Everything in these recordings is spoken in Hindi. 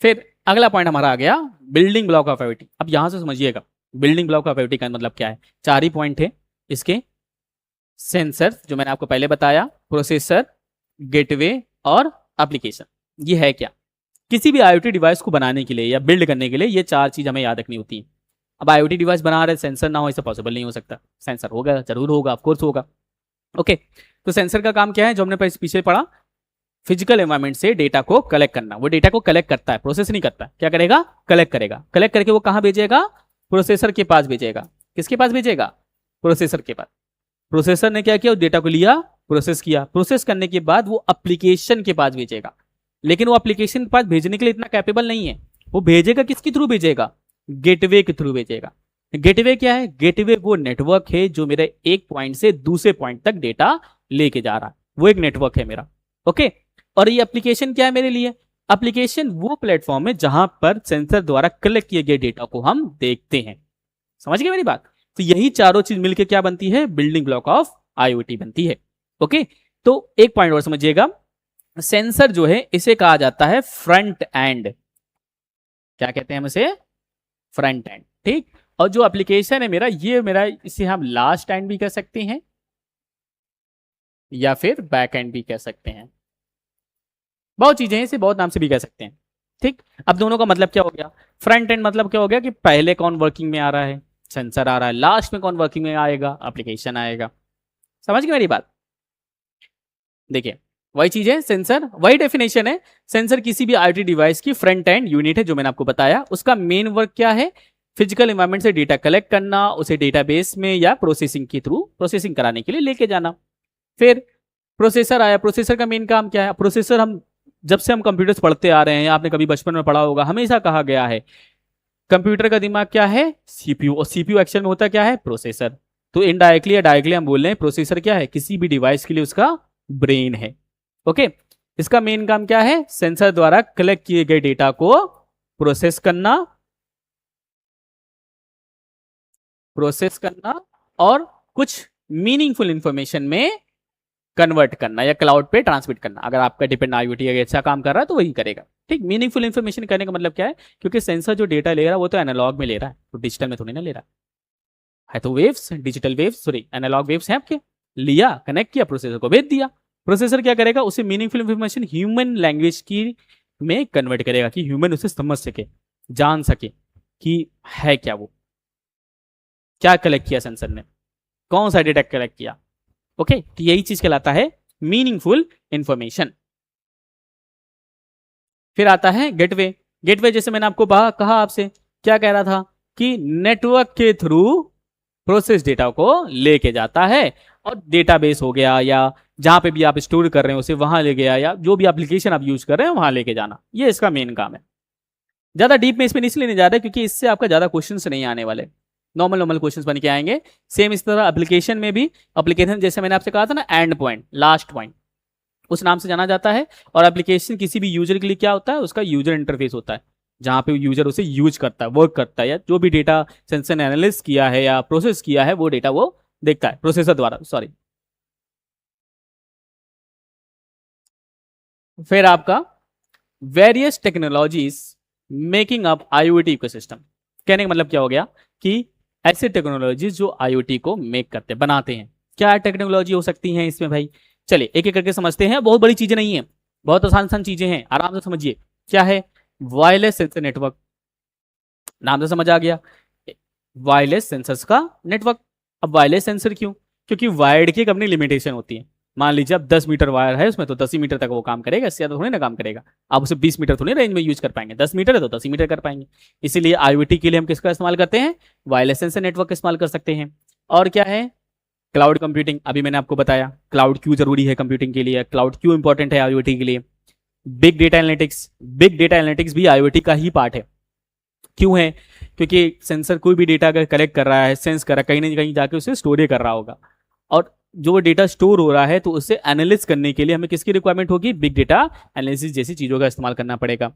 फिर अगला पॉइंट हमारा आ गया बिल्डिंग ब्लॉक ऑफ IoT। अब यहां से समझिएगा बिल्डिंग ब्लॉक ऑफ IoT का मतलब क्या है। 4 ही पॉइंट थे इसके, सेंसर जो मैंने आपको पहले बताया, प्रोसेसर, गेटवे और एप्लीकेशन। ये है क्या, किसी भी IoT डिवाइस को बनाने के लिए या बिल्ड करने के लिए ये 4 चीज हमें याद रखनी होती है। अब IoT डिवाइस बना रहे सेंसर ना हो ऐसा पॉसिबल नहीं हो सकता। सेंसर होगा, जरूर होगा, ऑफकोर्स होगा। ओके, तो सेंसर का काम क्या है, जो हमने पीछे पढ़ा, फिजिकल एनवायरनमेंट से डेटा को कलेक्ट करना। वो डेटा को कलेक्ट करता है, प्रोसेस नहीं करता। क्या करेगा, कलेक्ट करेगा। कलेक्ट करके वो कहां भेजेगा, प्रोसेसर के पास भेजेगा। किसके पास भेजेगा, प्रोसेसर के पास। प्रोसेसर ने क्या किया, उस डेटा को लिया, प्रोसेस किया। प्रोसेस करने के बाद वो एप्लीकेशन के पास भेजेगा। लेकिन वो एप्लीकेशन के पास भेजने के लिए इतना कैपेबल नहीं है। वो भेजेगा किसके थ्रू भेजेगा, गेटवे के थ्रू भेजेगा। गेटवे क्या है, गेटवे वो नेटवर्क है जो मेरे एक पॉइंट से दूसरे पॉइंट तक डेटा लेके जा रहा है। वो एक नेटवर्क है मेरा। ओके, और ये एप्लीकेशन क्या है मेरे लिए, एप्लीकेशन वो प्लेटफॉर्म है जहां पर सेंसर द्वारा कलेक्ट किए गए डेटा को हम देखते हैं। समझ गए मेरी बात। तो यही चारों चीज मिलकर क्या बनती है, बिल्डिंग ब्लॉक ऑफ IoT बनती है। ओके, तो एक पॉइंट और समझिएगा, सेंसर जो है इसे कहा जाता है फ्रंट एंड। क्या कहते हैं हम इसे, फ्रंट एंड। ठीक, और जो एप्लीकेशन है मेरा, ये मेरा, इसे हम लास्ट एंड भी कह सकते हैं या फिर बैक एंड भी कह सकते हैं। बहुत चीजें हैं, इसे बहुत नाम से भी कह सकते हैं। ठीक, अब दोनों का मतलब क्या हो गया, फ्रंट एंड मतलब क्या हो गया कि पहले कौन वर्किंग में आ रहा है, सेंसर आ रहा है। लास्ट में कौन वर्किंग में आएगा, एप्लीकेशन आएगा। समझ गए मेरी बात। देखिए वही चीज है, सेंसर वही डेफिनेशन है। सेंसर किसी भी IoT डिवाइस की फ्रंट एंड यूनिट है, जो मैंने आपको बताया। उसका मेन वर्क क्या है, फिजिकल एनवायरनमेंट से डेटा कलेक्ट करना, उसे डेटाबेस में या प्रोसेसिंग के थ्रू प्रोसेसिंग कराने के लिए लेके जाना। फिर प्रोसेसर आया, प्रोसेसर का मेन काम क्या है, प्रोसेसर हम जब से हम कंप्यूटर्स पढ़ते आ रहे हैं, आपने कभी बचपन में पढ़ा होगा, हमेशा कहा गया है कंप्यूटर का दिमाग क्या है, CPU, और CPU एक्चुअल में होता क्या है, प्रोसेसर। तो इनडायरेक्टली या डायरेक्टली हम बोल रहे हैं प्रोसेसर क्या है, किसी भी डिवाइस के लिए उसका ब्रेन है। ओके, इसका मेन काम क्या है, सेंसर द्वारा कलेक्ट किए गए डेटा को प्रोसेस करना और कुछ मीनिंगफुल इंफॉर्मेशन में कन्वर्ट करना या क्लाउड पे ट्रांसमिट करना। अगर आपका डिपेंड IoT अगर अच्छा काम कर रहा है तो वही करेगा। ठीक, मीनिंगफुल इंफॉर्मेशन करने का मतलब क्या है, क्योंकि सेंसर जो डेटा ले रहा है वो तो एनालॉग में ले रहा है, तो डिजिटल में थोड़ी ना ले रहा है। तो waves, digital waves, sorry analogue waves हैं आपके, लिया, कनेक्ट किया, प्रोसेसर को भेज दिया। प्रोसेसर क्या करेगा, उसे मीनिंगफुल इंफॉर्मेशन ह्यूमन लैंग्वेज की में कन्वर्ट करेगा कि ह्यूमन उसे समझ सके, जान सके कि है क्या, वो क्या कलेक्ट किया सेंसर ने, कौन सा डेटा कलेक्ट किया। ओके, तो यही चीज कहलाता है मीनिंगफुल इंफॉर्मेशन। फिर आता है गेटवे। गेटवे जैसे मैंने आपको कहा, आपसे क्या कह रहा था कि नेटवर्क के थ्रू प्रोसेस डेटा को लेके जाता है, और डेटाबेस हो गया या जहां पे भी आप स्टोर कर रहे हैं उसे वहां ले गया, या जो भी एप्लीकेशन आप यूज कर रहे हैं वहां लेके जाना। ये इसका मेन काम है। ज्यादा डीप में इसमें इसलिए नहीं जा रहा क्योंकि इससे आपका ज्यादा क्वेश्चंस नहीं आने वाले, नॉर्मल नॉर्मल क्वेश्चंस बन के आएंगे। सेम इस तरह एप्लीकेशन में भी, एप्लीकेशन जैसे मैंने आपसे कहा था ना, एंड पॉइंट, लास्ट पॉइंट, उस नाम से जाना जाता है। और एप्लीकेशन किसी भी यूजर के लिए क्या होता है, उसका यूजर इंटरफेस होता है, जहां पे यूजर उसे यूज करता है, वर्क करता है, या जो भी डेटा सेंसर ने एनालिसिस किया है या प्रोसेस किया है वो डेटा वो देखता है प्रोसेसर द्वारा, सॉरी। फिर आपका various technologies making up IoT ecosystem. कहने का मतलब क्या हो गया कि ऐसे टेक्नोलॉजीज जो IoT को मेक करते, बनाते हैं। क्या टेक्नोलॉजी हो सकती है इसमें भाई, चलिए एक एक करके समझते हैं। बहुत बड़ी चीजें नहीं है, बहुत आसान आसान चीजें हैं, आराम से समझिए। क्या है, वायरलेस सेंसर नेटवर्क, नाम से समझ आ गया, वायरलेस सेंसर्स का नेटवर्क। अब वायरलेस सेंसर क्यों, क्योंकि वायर्ड की एक अपनी लिमिटेशन होती है। मान लीजिए अब 10 मीटर वायर है उसमें, तो 10 ही मीटर तक वो काम करेगा, इससे ज्यादा थोड़ी ना काम करेगा। आप उसे 20 मीटर थोड़ी रेंज में यूज कर पाएंगे, 10 मीटर है तो 10 ही मीटर कर पाएंगे। इसीलिए IoT के लिए हम किसका इस्तेमाल करते हैं, वायरलेस सेंसर नेटवर्क का इस्तेमाल कर सकते हैं। और क्या है, क्लाउड कंप्यूटिंग। अभी मैंने आपको बताया क्लाउड क्यों जरूरी है कंप्यूटिंग के लिए, क्लाउड क्यों इंपॉर्टेंट है IoT के लिए। Big data analytics, big data analytics भी IoT का ही पार्ट है। क्यों है, क्योंकि सेंसर कोई भी डेटा अगर कलेक्ट कर रहा है, सेंस कर रहा है, कहीं ना कहीं जाके उसे स्टोर कर रहा होगा, और जो डेटा स्टोर हो रहा है तो उसे एनालिसिस करने के लिए हमें किसकी रिक्वायरमेंट होगी, बिग डेटा एनालिसिस जैसी चीजों का इस्तेमाल करना पड़ेगा।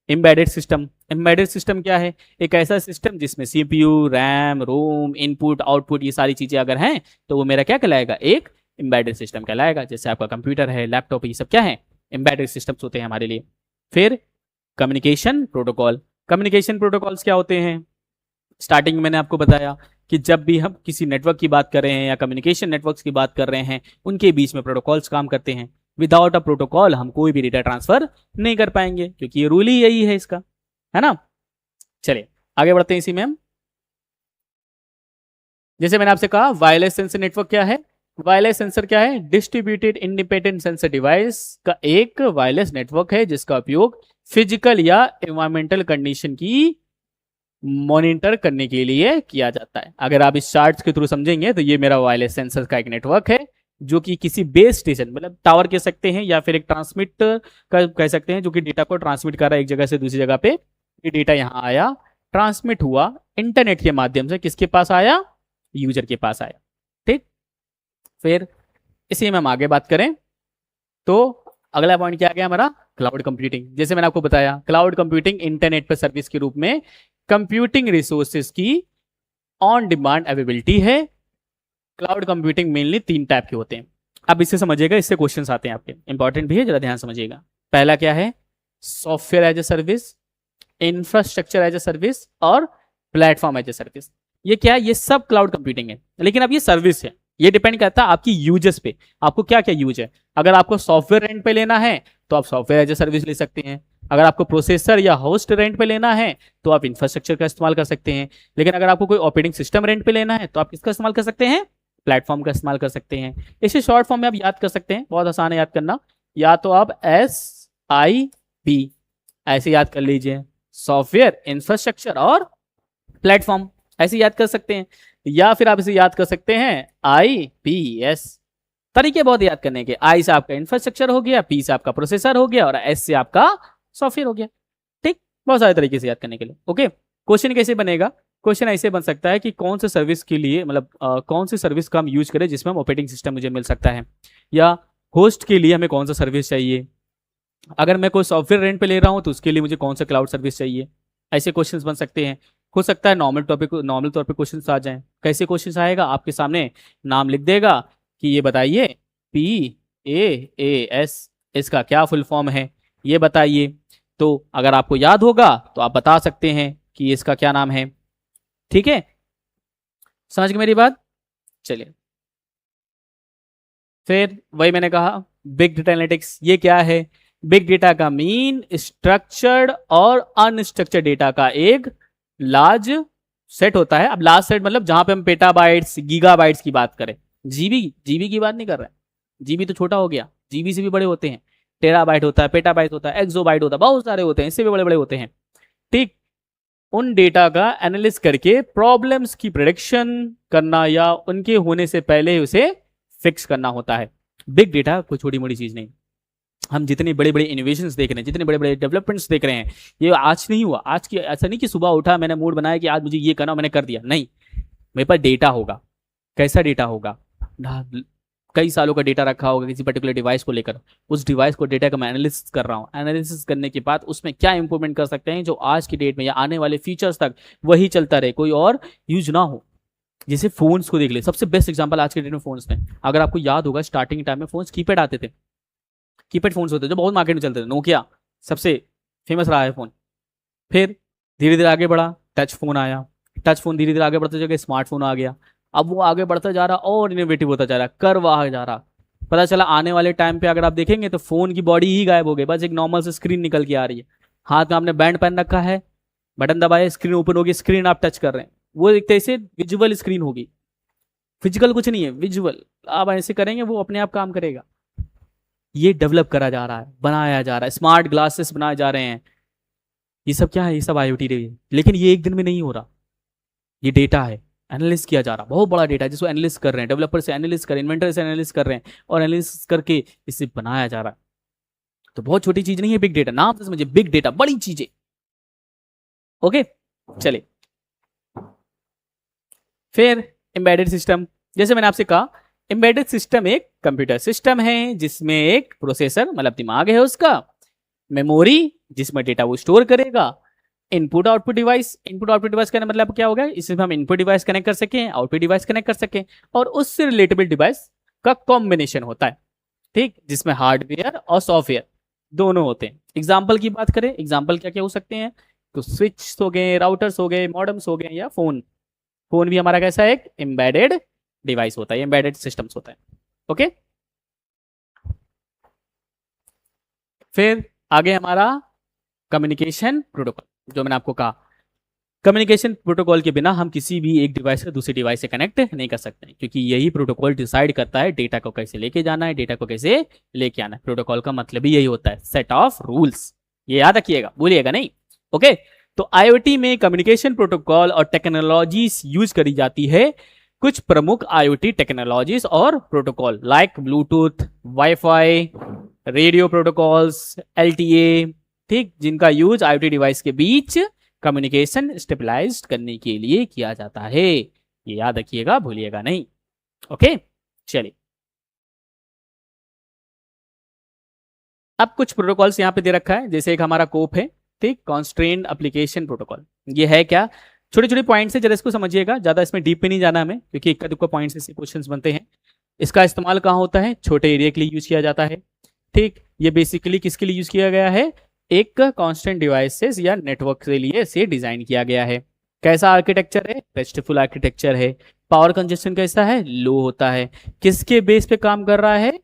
एम्बेडेड सिस्टम, एम्बेडेड सिस्टम क्या है, एक ऐसा सिस्टम जिसमें CPU, रैम, रोम, इनपुट आउटपुट ये सारी चीजें अगर हैं तो वो मेरा क्या कहलाएगा, एक एम्बेडेड सिस्टम कहलाएगा। जैसे आपका कंप्यूटर है, लैपटॉप, ये सब क्या है, एम्बेडेड सिस्टम्स होते हैं हमारे लिए। फिर कम्युनिकेशन प्रोटोकॉल। कम्युनिकेशन प्रोटोकॉल्स क्या होते हैं? स्टार्टिंग में मैंने आपको बताया कि जब भी हम किसी नेटवर्क की बात कर रहे हैं या कम्युनिकेशन नेटवर्क्स की बात कर रहे हैं, उनके बीच में प्रोटोकॉल्स काम करते हैं। विदाउट अ प्रोटोकॉल हम कोई भी डेटा ट्रांसफर नहीं कर पाएंगे, क्योंकि ये रूल ही यही है इसका, है ना। चलिए आगे बढ़ते हैं इसी में हम। जैसे मैंने आपसे कहा वायरलेस सेंसर नेटवर्क क्या है? वायरलेस सेंसर क्या है? डिस्ट्रीब्यूटेड इंडिपेंडेंट सेंसर डिवाइस का एक वायरलेस नेटवर्क है जिसका उपयोग फिजिकल या एनवायरमेंटल कंडीशन की मॉनिटर करने के लिए किया जाता है। अगर आप इस चार्ट्स के थ्रू समझेंगे तो ये मेरा वायरलेस सेंसर का एक नेटवर्क है जो कि किसी बेस स्टेशन, मतलब टावर कह सकते हैं या फिर एक ट्रांसमिट का कह सकते हैं, जो कि डेटा को ट्रांसमिट कर रहा है एक जगह से दूसरी जगह पे। ये डेटा यहाँ आया, ट्रांसमिट हुआ इंटरनेट के माध्यम से, किसके पास आया? यूजर के पास आया। ठीक, फिर इसी में हम आगे बात करें तो अगला पॉइंट क्या आ गया हमारा? Cloud computing. जैसे मैंने आपको बताया क्लाउड कंप्यूटिंग इंटरनेट पर सर्विस के रूप में कंप्यूटिंग रिसोर्सेज की ऑन डिमांड अवेलेबिलिटी है। क्लाउड कंप्यूटिंग मेनली 3 टाइप के होते हैं। अब इससे समझिएगा, इससे क्वेश्चंस आते हैं आपके, इंपॉर्टेंट भी है, जरा ध्यान समझिएगा। पहला क्या है? Software as a service, infrastructure as a service और प्लेटफॉर्म एज ए सर्विस। ये क्या है? ये सब क्लाउड कंप्यूटिंग है, लेकिन अब ये सर्विस है। ये डिपेंड करता है आपकी यूजर्स पे, आपको क्या क्या यूज है। अगर आपको सॉफ्टवेयर रेंट पे लेना है तो आप सॉफ्टवेयर एज ए सर्विस ले सकते हैं। अगर आपको प्रोसेसर या होस्ट रेंट पे लेना है तो आप इंफ्रास्ट्रक्चर का इस्तेमाल कर सकते हैं। लेकिन अगर आपको कोई ऑपरेटिंग सिस्टम रेंट पे लेना है तो आप किसका इस्तेमाल कर सकते हैं? प्लेटफॉर्म का इस्तेमाल कर सकते हैं। इसे शॉर्ट फॉर्म में आप याद कर सकते हैं, बहुत आसान है याद करना। या तो आप SIP ऐसे याद कर लीजिए, सॉफ्टवेयर, इंफ्रास्ट्रक्चर और प्लेटफॉर्म, ऐसे याद कर सकते हैं। या फिर आप इसे याद कर सकते हैं IPS। तरीके बहुत याद करने के। I से आपका इंफ्रास्ट्रक्चर हो गया, P से आपका प्रोसेसर हो गया और S से आपका सॉफ्टवेयर हो गया। ठीक, बहुत सारे तरीके से याद करने के लिए। ओके, क्वेश्चन कैसे बनेगा? क्वेश्चन ऐसे बन सकता है कि कौन से सर्विस के लिए, मतलब कौन सी सर्विस का हम यूज करें जिसमें हम ऑपरेटिंग सिस्टम मुझे मिल सकता है, या होस्ट के लिए हमें कौन सा सर्विस चाहिए। अगर मैं कोई सॉफ्टवेयर रेंट पे ले रहा हूं तो उसके लिए मुझे कौन सा क्लाउड सर्विस चाहिए। ऐसे क्वेश्चंस बन सकते हैं। हो सकता है नॉर्मल तौर पे क्वेश्चंस आ जाएं। कैसे क्वेश्चंस आएगा? आपके सामने नाम लिख देगा कि ये बताइए PAAS इसका क्या फुल फॉर्म है, ये बताइए। तो अगर आपको याद होगा तो आप बता सकते हैं कि इसका क्या नाम है। ठीक है, समझ गए मेरी बात? चलिए, फिर वही मैंने कहा बिग डेटा एनालिटिक्स। ये क्या है? बिग डेटा का मीन स्ट्रक्चर्ड और अनस्ट्रक्चर्ड डेटा का एक लार्ज सेट होता है। अब लार्ज सेट मतलब जहां पे हम पेटाबाइट्स, गीगाबाइट्स की बात करें, जीबी की बात नहीं कर रहे हैं। जीबी तो छोटा हो गया, जीबी से भी बड़े होते हैं। टेराबाइट होता है, पेटाबाइट होता है, एक्सोबाइट होता है, बहुत सारे होते हैं, इससे भी बड़े बड़े होते हैं। ठीक, उन डेटा का एनालिसिस करके प्रॉब्लम्स की प्रेडिक्शन करना या उनके होने से पहले उसे फिक्स करना होता है। बिग डेटा कोई छोटी मोटी चीज नहीं। हम जितने बड़े बड़े इनोवेशंस देख रहे हैं, जितने बड़े बड़े डेवलपमेंट्स देख रहे हैं, ये आज नहीं हुआ। आज की ऐसा नहीं कि सुबह उठा, मैंने मूड बनाया कि आज मुझे ये करना, मैंने कर दिया। नहीं, मेरे पास डेटा होगा। कैसा डेटा होगा? कई सालों का डेटा रखा होगा किसी पर्टिकुलर डिवाइस को लेकर। उस डिवाइस को डेटा का मैं एनालिसिस कर रहा हूँ। एनालिसिस करने के बाद उसमें क्या इंप्रूवमेंट कर सकते हैं जो आज की डेट में या आने वाले फ्यूचर्स तक वही चलता रहे, कोई और यूज ना हो। जैसे फोन्स को देख ले, सबसे बेस्ट एग्जांपल आज के डेट में फोन्स में। अगर आपको याद होगा स्टार्टिंग टाइम में फोन्स कीपैड आते थे, कीपैड फोन्स होते थे जो बहुत मार्केट में चलते थे। नोकिया सबसे फेमस रहा है फोन। फिर धीरे धीरे आगे बढ़ा, टच फोन आया। टच फोन धीरे धीरे आगे बढ़ते जगह स्मार्टफोन आ गया। अब वो आगे बढ़ता जा रहा और इनोवेटिव होता जा रहा, करवा जा रहा। पता चला आने वाले टाइम पे अगर आप देखेंगे तो फोन की बॉडी ही गायब हो गई, बस एक नॉर्मल से स्क्रीन निकल के आ रही है। हाथ में आपने बैंड पहन रखा है, बटन दबाए, स्क्रीन ओपन होगी, स्क्रीन आप टच कर रहे हैं। वो एक तरह से विजुअल स्क्रीन होगी, फिजिकल कुछ नहीं है, विजुअल। आप ऐसे करेंगे वो अपने आप काम करेगा। ये डेवलप करा जा रहा है, बनाया जा रहा है, स्मार्ट ग्लासेस बनाए जा रहे हैं। ये सब क्या है? ये सब IoT रही है। लेकिन ये एक दिन में नहीं हो रहा, ये डेटा है, एनालिसिस किया जा रहा, बहुत बड़ा डेटा है जिसको एनालिसिस कर रहे हैं, डेवलपर से एनालिसिस कर रहे हैं, इन्वेंटर से एनालिसिस कर रहे हैं और एनालिसिस करके इसे बनाया जा रहा है। तो बहुत छोटी चीज नहीं है बिग डेटा, नाम से समझिए, बिग डेटा, बड़ी चीजें। ओके, चलिए फिर एम्बेडेड सिस्टम। जैसे मैंने आपसे कहा एम्बेडेड सिस्टम एक कंप्यूटर सिस्टम है जिसमें एक प्रोसेसर मतलब दिमाग है उसका, मेमोरी जिसमें डेटा वो स्टोर करेगा, input output device. Input output device का मतलब क्या होगा? इसमें हम इनपुट डिवाइस कनेक्ट कर सकें, आउटपुट डिवाइस कनेक्ट कर सकें और उससे रिलेटेबल डिवाइस का कॉम्बिनेशन होता है। ठीक, जिसमें हार्डवेयर और सॉफ्टवेयर, दोनों होते हैं। एग्जाम्पल की बात करें, एग्जाम्पल क्या क्या हो सकते हैं, तो स्विच हो गए, राउटर्स हो गए, मॉडेम्स हो गए, या फोन। फोन भी हमारा कैसा है, एक एम्बेडेड डिवाइस होता है, एम्बेडेड सिस्टम्स होता है। ओके, फिर आगे हमारा कम्युनिकेशन प्रोटोकॉल, जो मैंने आपको कहा कम्युनिकेशन प्रोटोकॉल के बिना हम किसी भी एक डिवाइस से दूसरे डिवाइस से कनेक्ट नहीं कर सकते, क्योंकि यही प्रोटोकॉल डिसाइड करता है डेटा को कैसे लेके जाना है, डेटा को कैसे लेके आना है। प्रोटोकॉल का मतलब ही यही होता है, सेट ऑफ रूल्स। ये याद रखिएगा, भूलिएगा नहीं। ओके, तो आईओटी में कम्युनिकेशन प्रोटोकॉल और टेक्नोलॉजीज यूज करी जाती है। कुछ प्रमुख आईओटी टेक्नोलॉजीज और protocol like Bluetooth, wifi, radio protocols, LTA, ठीक, जिनका यूज आईओटी डिवाइस के बीच कम्युनिकेशन स्टेबलाइज करने के लिए किया जाता है। ये याद रखिएगा, भूलिएगा नहीं। ओके, चलिए अब कुछ प्रोटोकॉल्स यहां पे दे रखा है, जैसे एक हमारा कोप है, ठीक, कॉन्स्ट्रेन्ड एप्लीकेशन प्रोटोकॉल। ये है क्या, छोटे छोटे पॉइंट्स है, जरा इसको समझिएगा, ज्यादा इसमें डीप में नहीं जाना हमें, क्योंकि इक्का दुक्का पॉइंट्स से क्वेश्चंस बनते हैं। इसका इस्तेमाल कहाँ होता है, छोटे एरिया के लिए यूज किया जाता है। ठीक, ये बेसिकली किसके लिए यूज किया गया है, एक कांस्टेंट डिवाइसेस या नेटवर्क के लिए इसे डिजाइन किया गया है। कैसा आर्किटेक्चर है, रेस्टफुल आर्किटेक्चर है। पावर कंजप्शन कैसा है, लो होता है। किसके बेस पे काम कर रहा है,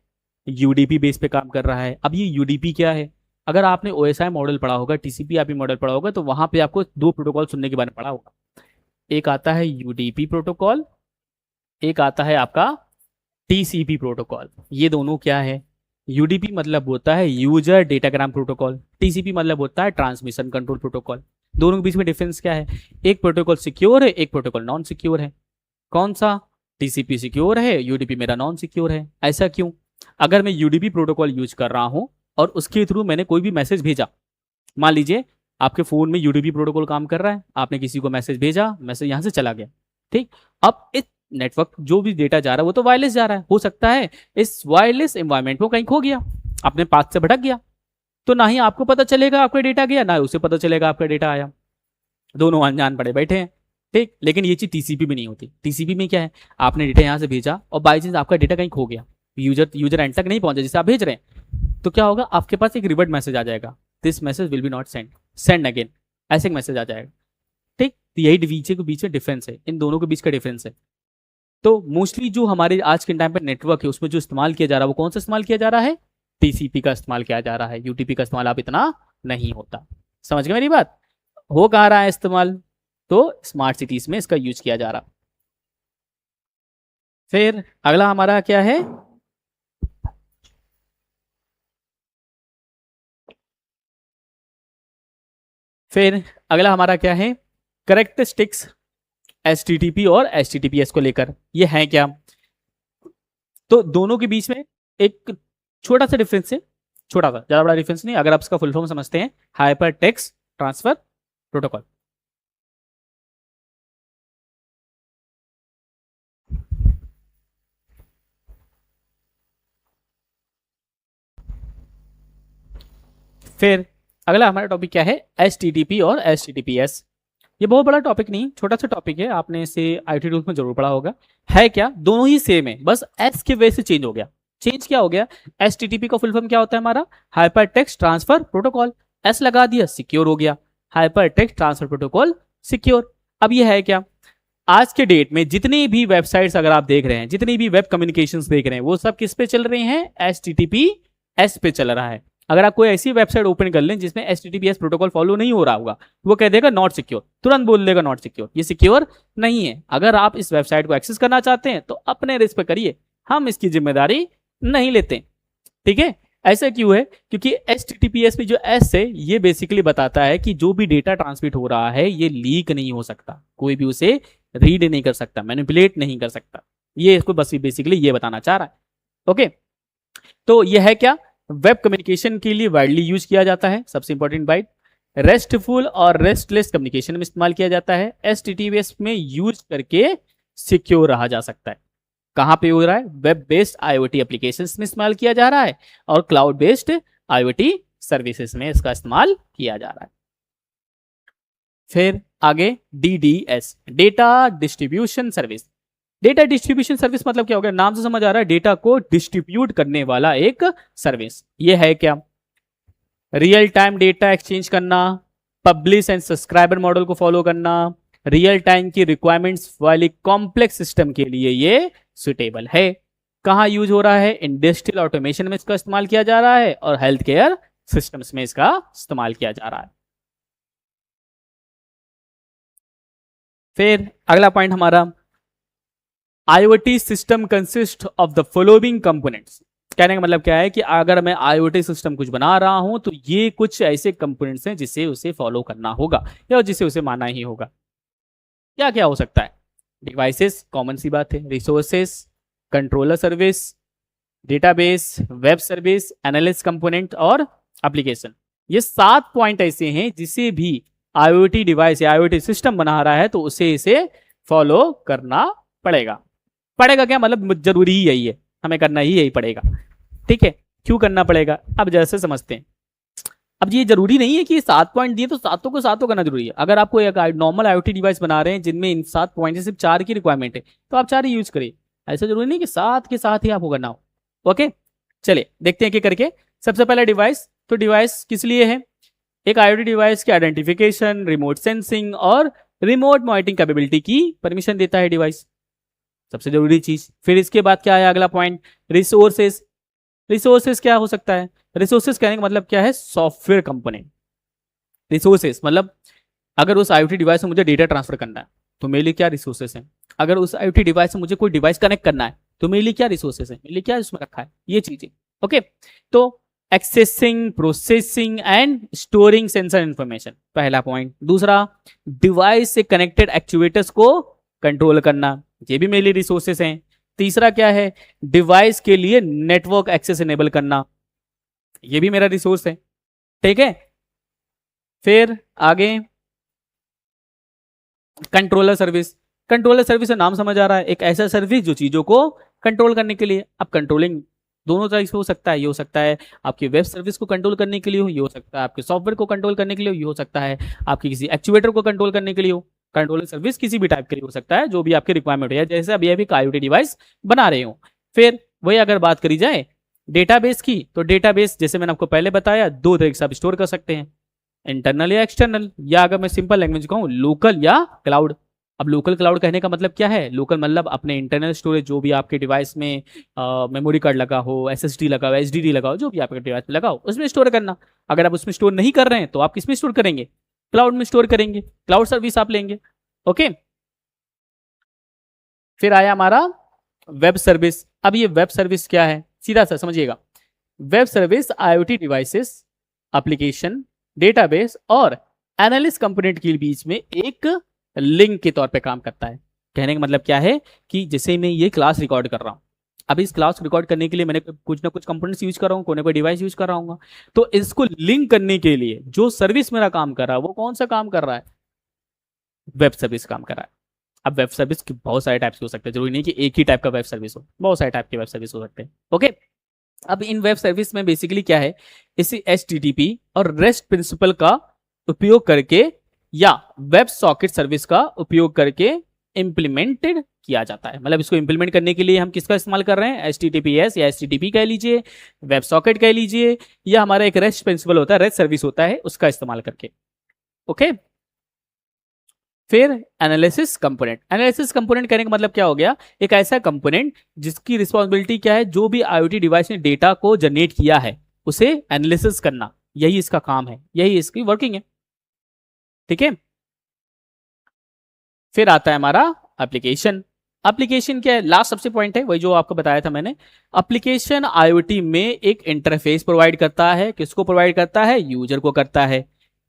यूडीपी बेस पे काम कर रहा है। अब ये यूडीपी क्या है, अगर आपने ओएसआई मॉडल पढ़ा होगा, टीसीपी आईपी मॉडल पढ़ा होगा, तो वहां पे आपको दो प्रोटोकॉल सुनने के बारे में पढ़ा होगा। एक आता है यूडीपी प्रोटोकॉल, एक आता है आपका टीसीपी प्रोटोकॉल। ये दोनों क्या है, यूडीपी मतलब होता है यूजर डेटाग्राम प्रोटोकॉल, टीसीपी मतलब होता है ट्रांसमिशन कंट्रोल प्रोटोकॉल। दोनों के बीच में डिफरेंस क्या है, एक प्रोटोकॉल सिक्योर है, एक प्रोटोकॉल नॉन सिक्योर है। कौन सा, टीसीपी सिक्योर है, यूडीपी मेरा नॉन सिक्योर है। ऐसा क्यों, अगर मैं यूडीपी प्रोटोकॉल यूज कर रहा हूं और उसके थ्रू मैंने कोई भी मैसेज भेजा, मान लीजिए आपके फोन में यूडीपी प्रोटोकॉल काम कर रहा है, आपने किसी को मैसेज भेजा, मैसेज यहां से चला गया, ठीक, अब इस नेटवर्क जो भी डेटा जा रहा है वो तो वायरलेस जा रहा है, हो सकता है इस वायरलेस एनवायरनमेंट में कहीं खो गया, अपने पाथ से भटक गया, तो ना ही आपको पता चलेगा आपका डेटा गया, ना उसे पता चलेगा आपका डेटा आया, दोनों अनजान पड़े बैठे हैं। ठीक, लेकिन ये चीज टीसीपी में नहीं होती। टीसीपी में क्या है, आपने डेटा यहां से भेजा और बाई चांस आपका डेटा कहीं खो गया, यूजर एंड तक नहीं पहुंचा जिसे आप भेज रहे हैं, तो क्या होगा, आपके पास एक रिवर्ट मैसेज आ जाएगा, this message will be not send, send again, ऐसे एक मैसेज आ जाएगा। ठीक, तो यही डीवीचे के बीच में डिफरेंस है, इन दोनों के बीच का डिफरेंस है। तो मोस्टली जो हमारे आज के टाइम पर नेटवर्क है उसमें जो इस्तेमाल किया जा रहा है वो कौन सा इस्तेमाल किया जा रहा है, टीसीपी का इस्तेमाल किया जा रहा है। यूटीपी का इस्तेमाल आप इतना नहीं होता। समझ गए मेरी बात, हो कहाँ रहा है इस्तेमाल, तो स्मार्ट सिटीज में इसका यूज किया जा रहा। फिर अगला हमारा क्या है, फिर अगला हमारा क्या है, करेक्टरिस्टिक्स एचटीटीपी और एचटीटीपीएस को लेकर। ये है क्या, तो दोनों के बीच में एक छोटा सा डिफरेंस है, छोटा सा, ज्यादा बड़ा डिफरेंस नहीं, अगर आप इसका फुल फॉर्म समझते हैं, हाइपर टेक्स्ट ट्रांसफर प्रोटोकॉल। फिर अगला हमारा टॉपिक क्या है, एचटीटीपी और एचटीटीपीएस। ये बहुत बड़ा टॉपिक नहीं, छोटा सा टॉपिक है, आपने इसे आईटी रूल्स में जरूर पढ़ा होगा। है क्या, दोनों ही सेम है, बस एस के वजह से चेंज हो गया। चेंज क्या हो गया, एचटीटीपी का फुल फॉर्म क्या होता है हमारा, hyper text transfer protocol, S लगा दिया, सिक्योर हो गया, hyper text transfer protocol secure. अब ये है क्या, आज के डेट में जितनी भी वेबसाइट्स अगर आप देख रहे हैं, जितनी भी वेब कम्युनिकेशंस देख रहे हैं, वो सब किस पे चल रहे हैं, एचटीटीपी एस पे चल रहा है। अगर आप कोई ऐसी वेबसाइट ओपन कर लें जिसमें एचटीटीपीएस प्रोटोकॉल फॉलो नहीं हो रहा होगा, वो कह देगा नॉट सिक्योर, तुरंत बोल देगा नॉट सिक्योर, ये सिक्योर नहीं है। अगर आप इस वेबसाइट को एक्सेस करना चाहते हैं तो अपने रिस्क पे करिए, हम इसकी जिम्मेदारी नहीं लेते। ठीक है, ऐसा क्यों है, क्योंकि एचटीटीपीएस में जो एस है ये बेसिकली बताता है कि जो भी डेटा ट्रांसमिट हो रहा है ये लीक नहीं हो सकता, कोई भी उसे रीड नहीं कर सकता, मैनिपुलेट नहीं कर सकता। ये इसको बस बेसिकली ये बताना चाह रहा है। ओके, तो ये है क्या, वेब कम्युनिकेशन के लिए वाइडली यूज किया जाता है। सबसे इंपॉर्टेंट बाइट, रेस्टफुल और रेस्टलेस कम्युनिकेशन में इस्तेमाल किया जाता है। एचटीटीपीएस में यूज करके सिक्योर रहा जा सकता है। कहां पे हो रहा है, वेब बेस्ड आईओटी एप्लीकेशंस में इस्तेमाल किया जा रहा है और क्लाउड बेस्ड आईओटी सर्विसेज में इसका इस्तेमाल किया जा रहा है। फिर आगे DDS, data distribution service. Data distribution service मतलब क्या हो गया, नाम से समझ आ रहा है, डेटा को डिस्ट्रीब्यूट करने वाला एक सर्विस। ये है क्या, रियल टाइम डेटा एक्सचेंज करना, पब्लिश एंड सब्सक्राइबर मॉडल को फॉलो करना, रियल टाइम की रिक्वायरमेंट्स वाली कॉम्प्लेक्स सिस्टम के लिए ये सुटेबल है। कहाँ यूज हो रहा है? इंडस्ट्रियल ऑटोमेशन में इसका इस्तेमाल किया जा रहा है और हेल्थ केयर सिस्टम्स में इसका इस्तेमाल किया जा रहा है। फिर अगला पॉइंट हमारा, IoT system consist of the following components. कहने का मतलब क्या है कि अगर मैं IoT सिस्टम कुछ बना रहा हूं तो ये कुछ ऐसे कंपोनेंट्स हैं जिसे उसे फॉलो करना होगा या जिसे उसे मानना ही होगा। क्या क्या हो सकता है? डिवाइसेस, कॉमन सी बात है, resources, controller service, database, web service, analyst component और एप्लीकेशन। ये 7 पॉइंट ऐसे हैं जिसे भी IoT डिवाइस या IoT सिस्टम बना रहा है तो उसे इसे फॉलो करना पड़ेगा। पड़ेगा क्या मतलब? जरूरी ही यही है, हमें करना ही यही पड़ेगा। ठीक है, क्यों करना पड़ेगा अब जैसे समझते हैं। अब ये जरूरी नहीं है कि 7 पॉइंट दिए तो सातों को सातों करना जरूरी है। अगर आपको एक नॉर्मल IoT डिवाइस बना रहे हैं जिनमें इन 7 पॉइंट से सिर्फ 4 की रिक्वायरमेंट है तो आप 4 ही यूज करिए। ऐसा जरूरी नहीं कि 7 के साथ ही आपको करना हो। ओके, चलिए देखते हैं कि करके। सबसे पहले डिवाइस, तो डिवाइस किस लिए है? एक IoT डिवाइस के आइडेंटिफिकेशन, रिमोट सेंसिंग और रिमोट मॉनिटरिंग कैपेबिलिटी की परमिशन देता है डिवाइस, सबसे जरूरी चीज। फिर इसके बाद क्या है अगला पॉइंट? रिसोर्सेस। रिसोर्सेस क्या हो सकता है? रिसोर्सेस कहने का मतलब क्या है? Software component. रिसोर्सेस मतलब अगर उस IoT डिवाइस से मुझे डेटा ट्रांसफर करना है तो मेरे लिए क्या रिसोर्सेस हैं? अगर उस IoT डिवाइस से मुझे कोई डिवाइस कनेक्ट करना है तो मेरे लिए क्या रिसोर्सेस है? मेरे लिए क्या इसमें रखा है? ये चीजें। ओके, तो accessing, processing and storing sensor information, पहला पॉइंट। दूसरा, डिवाइस से कनेक्टेड एक्चुएटर्स को कंट्रोल करना, ये भी मेरे लिए रिसोर्सेस हैं। तीसरा क्या है? डिवाइस के लिए नेटवर्क एक्सेस इनेबल करना, ये भी मेरा रिसोर्स है। ठीक है, फिर आगे कंट्रोलर सर्विस। कंट्रोलर सर्विस से नाम समझ आ रहा है, एक ऐसा सर्विस जो चीजों को कंट्रोल करने के लिए। अब कंट्रोलिंग दोनों तरह से हो सकता है। ये हो सकता है आपकी वेब सर्विस को कंट्रोल करने के लिए हो, ये हो सकता है आपके सॉफ्टवेयर को कंट्रोल करने के लिए हो, ये हो सकता है आपकी किसी एक्चुएटर को कंट्रोल करने के लिए हो। कंट्रोलर सर्विस किसी भी टाइप के लिए हो सकता है, जो भी आपकी रिक्वायरमेंट है, जैसे अभी अभी IoT डिवाइस बना रहे हो। फिर वही अगर बात करी जाए डेटाबेस की, तो डेटाबेस जैसे मैंने आपको पहले बताया 2 तरीके से आप स्टोर कर सकते हैं, इंटरनल या एक्सटर्नल, या अगर मैं सिंपल लैंग्वेज कहूँ लोकल या क्लाउड। अब लोकल क्लाउड कहने का मतलब क्या है? लोकल मतलब अपने इंटरनल स्टोरेज, जो भी आपके डिवाइस में मेमोरी कार्ड लगा हो, SSD लगा हो, HDD लगा हो, जो भी आपके डिवाइस में लगा हो उसमें स्टोर करना। अगर आप उसमें स्टोर नहीं कर रहे हैं तो आप किस में स्टोर करेंगे? क्लाउड में स्टोर करेंगे, क्लाउड सर्विस आप लेंगे। ओके, फिर आया हमारा वेब सर्विस। अब ये वेब सर्विस क्या है? सीधा सा समझिएगा, web service IoT devices, application, database और एनालिस्ट कंपोनेंट के बीच में एक लिंक के तौर पे काम करता है। कहने का मतलब क्या है कि जैसे मैं ये क्लास रिकॉर्ड कर रहा हूँ, अब इस क्लास को रिकॉर्ड करने के लिए मैंने कुछ ना कुछ कंपोनेंट्स यूज कर रहा हूँ, कोई ना कोई डिवाइस यूज कर रहा हूँ, तो इसको लिंक करने के लिए जो सर्विस मेरा काम कर रहा है वो कौन सा काम कर रहा है? वेब सर्विस काम कर रहा है। अब वेब सर्विस की बहुत सारे टाइप्स हो सकते हैं, जरूरी नहीं कि एक ही टाइप का वेब सर्विस हो, बहुत सारे टाइप के वेब सर्विस हो सकते हैं। ओके, अब इन वेब सर्विस में बेसिकली क्या है? इसी HTTP और REST प्रिंसिपल का उपयोग करके या वेब सॉकेट सर्विस का उपयोग करके इंप्लीमेंटेड किया जाता है। मतलब इसको इंप्लीमेंट करने के लिए हम किसका इस्तेमाल कर रहे हैं? HTTPS या HTTP कह लीजिए, वेब सॉकेट कह लीजिए, या हमारा एक REST प्रिंसिपल होता है, REST सर्विस होता है, उसका इस्तेमाल करके। ओके, फिर एनालिसिस कंपोनेंट। एनालिसिस कंपोनेंट कहने का मतलब क्या हो गया? एक ऐसा कंपोनेंट जिसकी रिस्पॉन्सिबिलिटी क्या है? जो भी IoT डिवाइस ने डेटा को जनरेट किया है उसे एनालिसिस करना, यही इसका काम है, यही इसकी वर्किंग है। ठीक है, फिर आता है हमारा एप्लीकेशन। एप्लीकेशन क्या है? लास्ट सबसे पॉइंट है, वही जो आपको बताया था मैंने। एप्लीकेशन IoT में एक इंटरफेस प्रोवाइड करता है। किसको प्रोवाइड करता है? यूजर को करता है।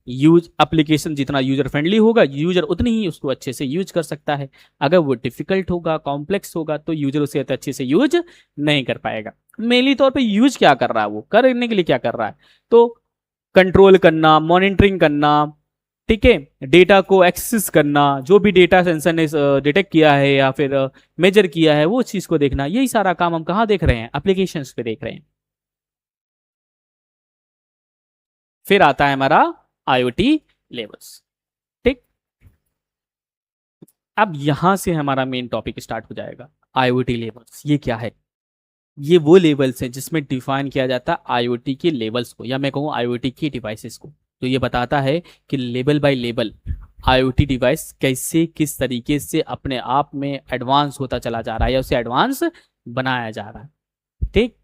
यूज एप्लीकेशन जितना यूजर फ्रेंडली होगा, यूजर उतनी ही उसको अच्छे से यूज कर सकता है। अगर वो डिफिकल्ट होगा, कॉम्प्लेक्स होगा, तो यूजर उसे अच्छे से यूज नहीं कर पाएगा। मेनली तौर पे यूज क्या कर रहा है? वो करने के लिए क्या कर रहा है? तो कंट्रोल करना, मॉनिटरिंग करना, ठीक है, डेटा को एक्सेस करना, जो भी डेटा सेंसर ने डिटेक्ट किया है या फिर मेजर किया है वो चीज को देखना, यही सारा काम हम कहाँ देख रहे हैं? एप्लीकेशंस पे देख रहे हैं। फिर आता है हमारा IoT लेवल्स। ठीक, अब यहां से हमारा मेन टॉपिक स्टार्ट हो जाएगा। IoT लेवल्स ये क्या है? ये वो लेवल्स हैं जिसमें डिफाइन किया जाता है आईओटी के लेवल्स को, या मैं कहूँ आईओटी की डिवाइसेस को। तो ये बताता है कि level by level IoT device कैसे किस तरीके से अपने आप में एडवांस होता चला जा रहा है या उसे एडवांस बनाया जा रहा है। ठीक,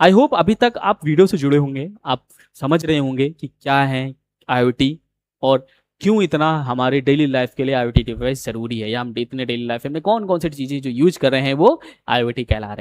आई होप अभी तक आप वीडियो से जुड़े होंगे, आप समझ रहे होंगे कि क्या है आईओटी और क्यों इतना हमारे डेली लाइफ के लिए आईओटी डिवाइस जरूरी है, या हम इतने डेली लाइफ में कौन कौन सी चीजें जो यूज कर रहे हैं वो आईओटी कहला रहे हैं।